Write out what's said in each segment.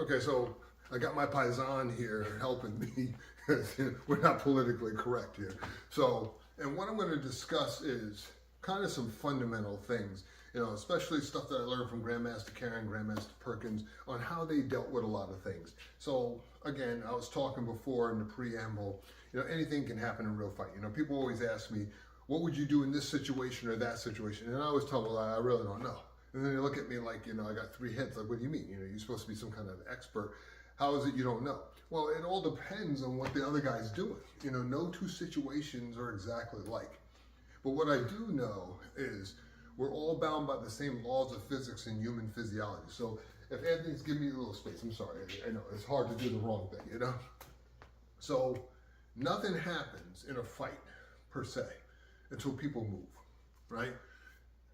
Okay, so I got my paisan here helping me because we're not politically correct here. So, and what I'm going to discuss is kind of some fundamental things, especially stuff that I learned from Grandmaster Karen, Grandmaster Perkins on how they dealt with a lot of things. So, again, I was talking before in the preamble, anything can happen in a real fight. People always ask me, what would you do in this situation or that situation? And I always tell them, I really don't know. And then they look at me like, I got three heads. Like, what do you mean? You're supposed to be some kind of expert. How is it you don't know? Well, it all depends on what the other guy's doing. No two situations are exactly like. But what I do know is we're all bound by the same laws of physics and human physiology. So if Anthony's giving me a little space, I'm sorry. I know it's hard to do the wrong thing, So nothing happens in a fight per se until people move, right?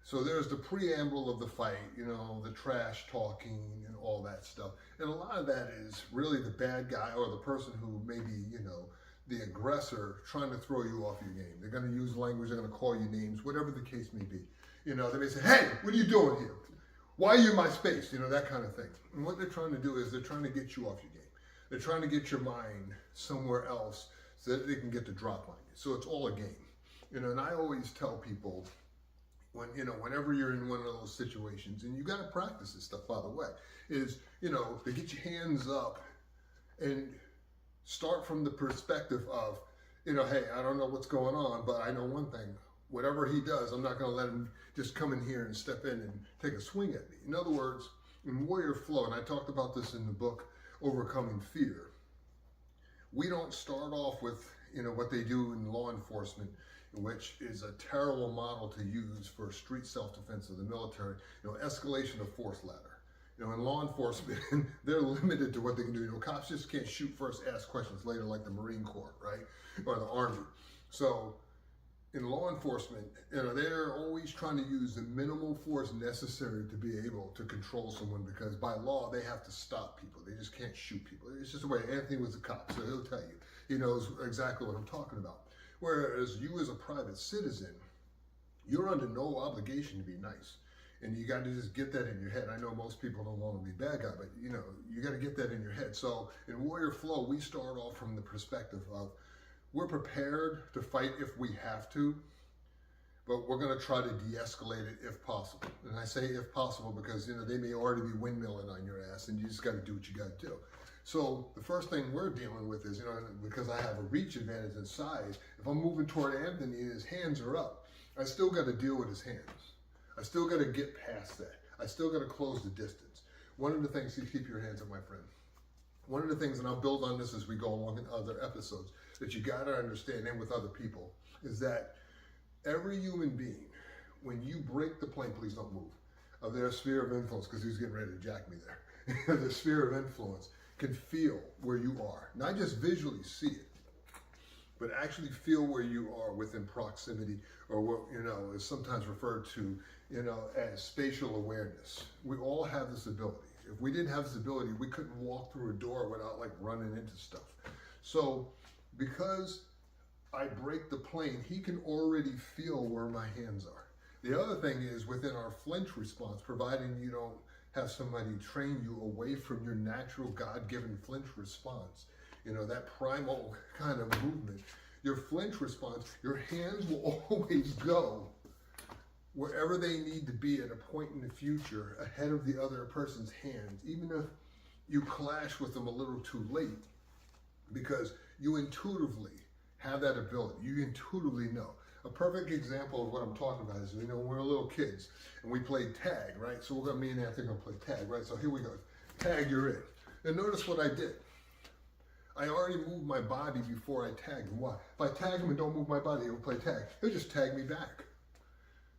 So there's the preamble of the fight, the trash talking and all that stuff. And a lot of that is really the bad guy or the person who may be, the aggressor trying to throw you off your game. They're going to use language, they're going to call you names, whatever the case may be. They may say, hey, what are you doing here? Why are you in my space? That kind of thing. And what they're trying to do is they're trying to get you off your game. They're trying to get your mind somewhere else so that they can get the drop on you. So it's all a game. And I always tell people, whenever you're in one of those situations, and you got to practice this stuff, by the way, is, to get your hands up and start from the perspective of, hey, I don't know what's going on, but I know one thing, whatever he does, I'm not going to let him just come in here and step in and take a swing at me. In other words, in warrior flow, and I talked about this in the book, Overcoming Fear, we don't start off with, what they do in law enforcement, which is a terrible model to use for street self-defense of the military, escalation of force ladder. In law enforcement, they're limited to what they can do. Cops just can't shoot first, ask questions later, like the Marine Corps, right? Or the Army. So in law enforcement, they're always trying to use the minimal force necessary to be able to control someone, because by law, they have to stop people. They just can't shoot people. It's just the way. Anthony was a cop, so he'll tell you. He knows exactly what I'm talking about. Whereas you as a private citizen, you're under no obligation to be nice. And you got to just get that in your head. I know most people don't want to be bad guy, but you got to get that in your head. So in Warrior Flow, we start off from the perspective of we're prepared to fight if we have to, but we're going to try to de-escalate it if possible. And I say if possible because, they may already be windmilling on your ass and you just got to do what you got to do. So the first thing we're dealing with is, because I have a reach advantage in size, if I'm moving toward Anthony and his hands are up, I still got to deal with his hands. I still got to get past that. I still got to close the distance. One of the things, you keep your hands up, my friend. One of the things, and I'll build on this as we go along in other episodes, that you got to understand, and with other people, is that every human being, when you break the plane, please don't move, of their sphere of influence, because he's getting ready to jack me there, the sphere of influence, can feel where you are. Not just visually see it, but actually feel where you are within proximity, or what, is sometimes referred to, as spatial awareness. We all have this ability. If we didn't have this ability, we couldn't walk through a door without running into stuff. So because I break the plane, he can already feel where my hands are. The other thing is within our flinch response, providing you don't have somebody train you away from your natural God-given flinch response, that primal kind of movement, your flinch response, your hands will always go wherever they need to be at a point in the future ahead of the other person's hands, even if you clash with them a little too late, because you intuitively have that ability. You intuitively know. A perfect example of what I'm talking about is, when we're little kids and we played tag, right? So me and Anthony are going to play tag, right? So here we go. Tag, you're in. And notice what I did. I already moved my body before I tagged him. Why? If I tag him and don't move my body, he'll play tag. He'll just tag me back.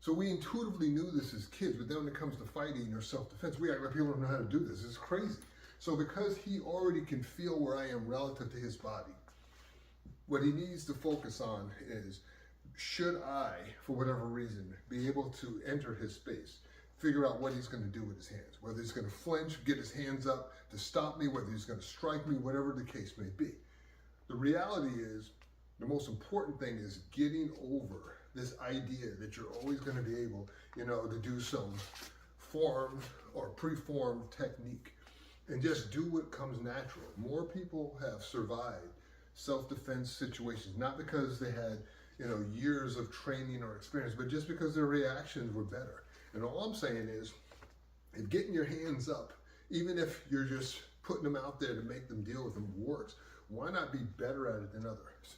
So we intuitively knew this as kids, but then when it comes to fighting or self-defense, we act like people don't know how to do this. It's crazy. So because he already can feel where I am relative to his body, what he needs to focus on is, should I, for whatever reason, be able to enter his space, figure out what he's going to do with his hands, whether he's going to flinch, get his hands up to stop me, whether he's going to strike me, whatever the case may be. The reality is, the most important thing is getting over this idea that you're always going to be able, to do some formed or preformed technique. and just do what comes natural. More people have survived self-defense situations, not because they had, years of training or experience, but just because their reactions were better. And all I'm saying is, if getting your hands up, even if you're just putting them out there to make them deal with them, works, why not be better at it than others?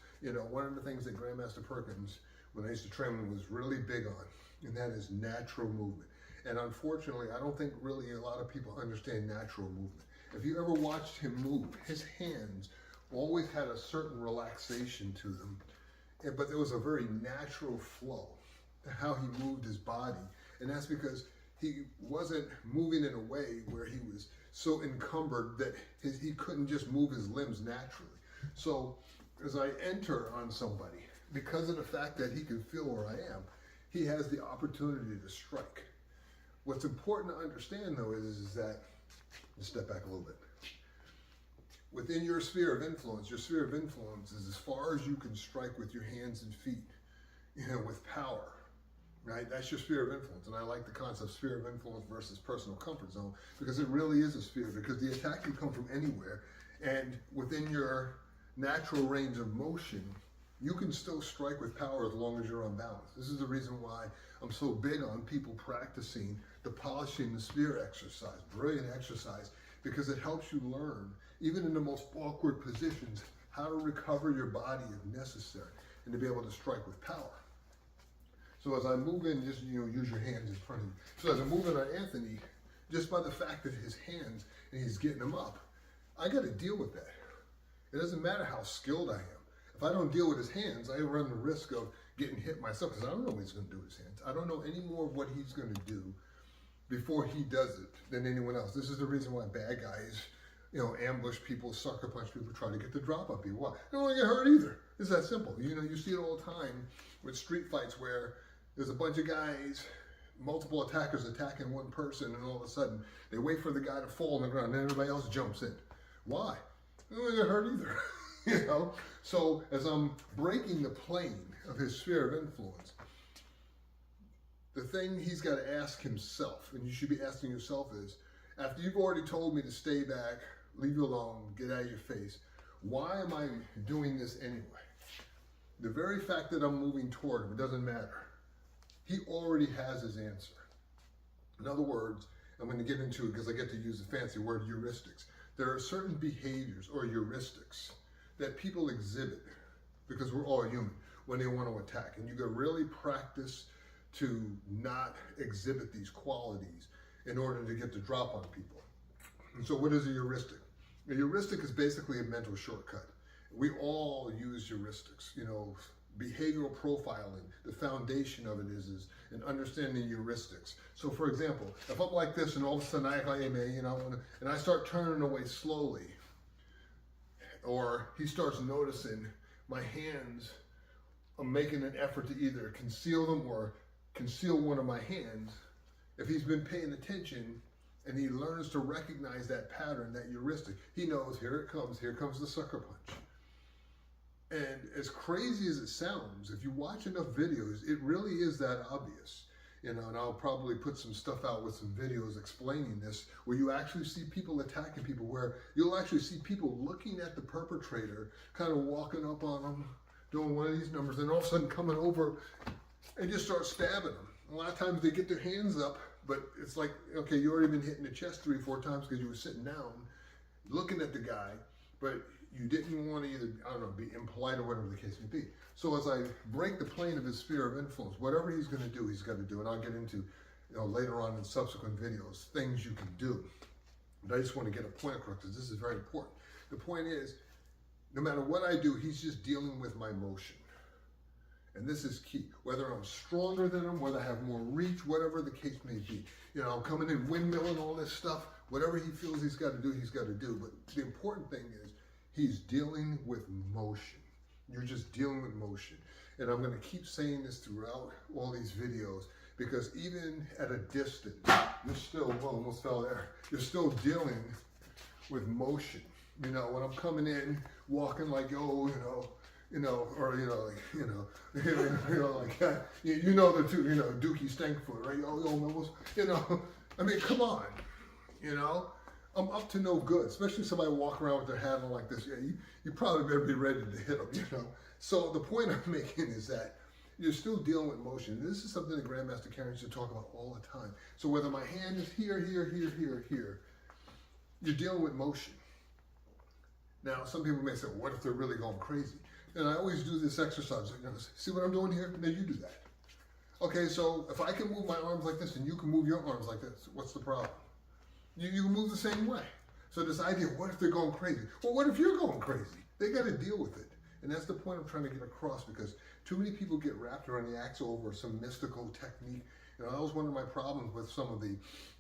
One of the things that Grandmaster Perkins, when I used to train him, was really big on, and that is natural movement. And unfortunately, I don't think really a lot of people understand natural movement. If you ever watched him move, his hands always had a certain relaxation to them, but there was a very natural flow to how he moved his body. And that's because he wasn't moving in a way where he was so encumbered that he couldn't just move his limbs naturally. So as I enter on somebody, because of the fact that he can feel where I am, he has the opportunity to strike. What's important to understand, though, is that, let's step back a little bit. Within your sphere of influence is as far as you can strike with your hands and feet, with power, right? That's your sphere of influence. And I like the concept sphere of influence versus personal comfort zone, because it really is a sphere, because the attack can come from anywhere. And within your natural range of motion, you can still strike with power as long as you're on balance. This is the reason why I'm so big on people practicing the polishing the spear exercise, brilliant exercise, because it helps you learn, even in the most awkward positions, how to recover your body if necessary, and to be able to strike with power. So as I move in, just use your hands in front of you. So as I move in on Anthony, just by the fact that his hands, and he's getting them up, I got to deal with that. It doesn't matter how skilled I am. If I don't deal with his hands, I run the risk of getting hit myself, because I don't know what he's going to do with his hands. I don't know any more of what he's going to do before he does it than anyone else. This is the reason why bad guys, ambush people, sucker punch people, try to get the drop on people. Why? They don't want to get hurt either. It's that simple. You see it all the time with street fights where there's a bunch of guys, multiple attackers attacking one person, and all of a sudden they wait for the guy to fall on the ground, and then everybody else jumps in. Why? They don't want to get hurt either. So as I'm breaking the plane of his sphere of influence, the thing he's got to ask himself, and you should be asking yourself, is, after you've already told me to stay back, leave you alone, get out of your face, why am I doing this anyway? The very fact that I'm moving toward him, it doesn't matter. He already has his answer. In other words, I'm going to get into it because I get to use the fancy word heuristics. There are certain behaviors or heuristics that people exhibit, because we're all human, when they want to attack. And you got to really practice to not exhibit these qualities in order to get the drop on people. And so what is a heuristic? A heuristic is basically a mental shortcut. We all use heuristics. Behavioral profiling, the foundation of it is an understanding heuristics. So for example, if I'm like this and all of a sudden I act like, hey man, and I start turning away slowly, or he starts noticing my hands, I'm making an effort to either conceal them or conceal one of my hands. If he's been paying attention and he learns to recognize that pattern, that heuristic, he knows here comes the sucker punch. And as crazy as it sounds, if you watch enough videos, it really is that obvious. And I'll probably put some stuff out with some videos explaining this, where you actually see people attacking people, where you'll actually see people looking at the perpetrator, kind of walking up on them, doing one of these numbers, and all of a sudden coming over and just start stabbing them. A lot of times they get their hands up, but it's like, okay, you already been hit in the chest 3 or 4 times because you were sitting down, looking at the guy, but you didn't want to either, be impolite or whatever the case may be. So as I break the plane of his sphere of influence, whatever he's going to do, he's got to do. And I'll get into, later on in subsequent videos, things you can do. But I just want to get a point across, because this is very important. The point is, no matter what I do, he's just dealing with my motion. And this is key. Whether I'm stronger than him, whether I have more reach, whatever the case may be. I'm coming in windmilling all this stuff. Whatever he feels he's got to do, he's got to do. But the important thing is, he's dealing with motion. You're just dealing with motion. And I'm going to keep saying this throughout all these videos, because even at a distance, you're still, almost fell there, you're still dealing with motion. When I'm coming in, walking like, or like that, the two, Dookie Stankfoot, right? Man, come on, I'm up to no good, especially somebody walking around with their hat on like this. Yeah, you probably better be ready to hit them, you know. So the point I'm making is that you're still dealing with motion. This is something that Grandmaster Karen used to talk about all the time. So whether my hand is here, here, you're dealing with motion. Now, some people may say, well, what if they're really going crazy? And I always do this exercise. You know, see what I'm doing here? Now you do that. Okay, so if I can move my arms like this and you can move your arms like this, what's the problem? You can move the same way. So this idea, what if they're going crazy? Well, what if you're going crazy? They got to deal with it. And that's the point I'm trying to get across, because too many people get wrapped around the axle over some mystical technique. You know, that was one of my problems with some of the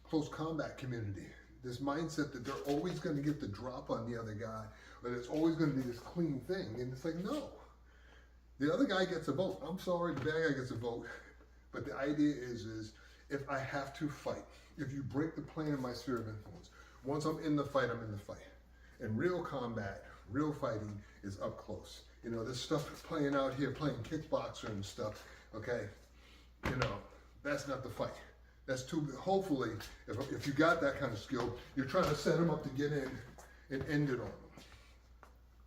close combat community. This mindset that they're always going to get the drop on the other guy, or it's always going to be this clean thing. And it's like, no. The other guy gets a vote. I'm sorry, the bad guy gets a vote. But the idea is if I have to fight, if you break the plane of my sphere of influence, once I'm in the fight, I'm in the fight. And real combat, real fighting is up close. You know, this stuff playing out here, playing kickboxer and stuff, okay, you know, that's not the fight. That's too, hopefully, if you got that kind of skill, you're trying to set them up to get in and end it on them,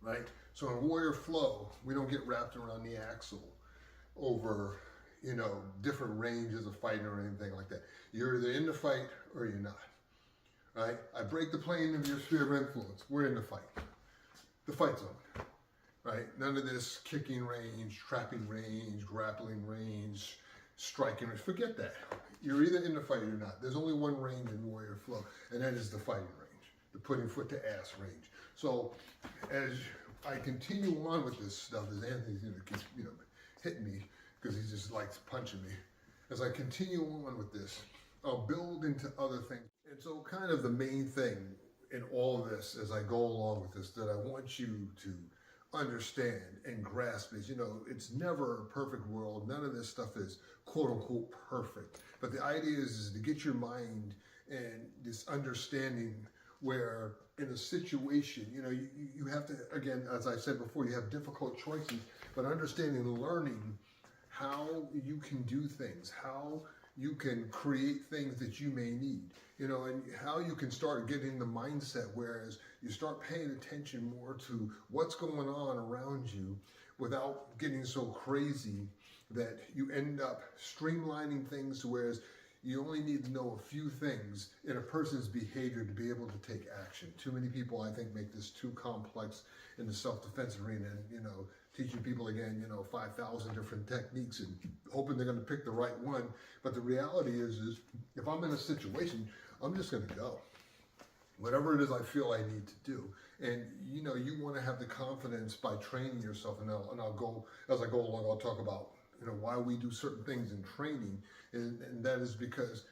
right? So in warrior flow, we don't get wrapped around the axle over, you know, different ranges of fighting or anything like that. You're either in the fight or you're not, right? I break the plane of your sphere of influence. We're in the fight, the fight zone, right? None of this kicking range, trapping range, grappling range, striking range. Forget that. You're either in the fight or you're not. There's only one range in warrior flow, and that is the fighting range, the putting foot to ass range. So as I continue on with this stuff, as Anthony's going to keep, you know, hitting me, because he just likes punching me. As I continue on with this, I'll build into other things. And so kind of the main thing in all of this, as I go along with this, that I want you to understand and grasp is, you know, it's never a perfect world. None of this stuff is quote unquote perfect. But the idea is to get your mind and this understanding where in a situation, you know, you have to, again, as I said before, you have difficult choices, but understanding and learning how you can do things, how you can create things that you may need, you know, and how you can start getting the mindset, whereas you start paying attention more to what's going on around you without getting so crazy that you end up streamlining things to whereas you only need to know a few things in a person's behavior to be able to take action. Too many people, I think, make this too complex in the self-defense arena and, you know, teaching people again, you know, 5,000 different techniques and hoping they're going to pick the right one. But the reality is if I'm in a situation, I'm just going to go. Whatever it is I feel I need to do. And, you know, you want to have the confidence by training yourself. And I'll go, as I go along, I'll talk about, you know, why we do certain things in training. And that is because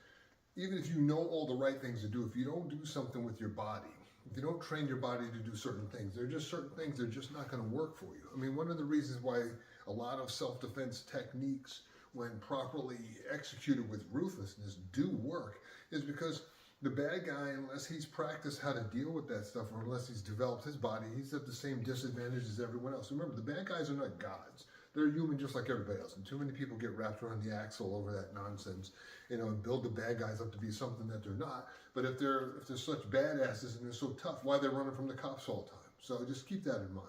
even if you know all the right things to do, if you don't do something with your body, if you don't train your body to do certain things, there are just certain things that are just not going to work for you. I mean, one of the reasons why a lot of self-defense techniques, when properly executed with ruthlessness, do work is because the bad guy, unless he's practiced how to deal with that stuff, or unless he's developed his body, he's at the same disadvantage as everyone else. Remember, the bad guys are not gods. They're human just like everybody else. And too many people get wrapped around the axle over that nonsense, you know, and build the bad guys up to be something that they're not. But if they're such badasses and they're so tough, why are they running from the cops all the time? So just keep that in mind.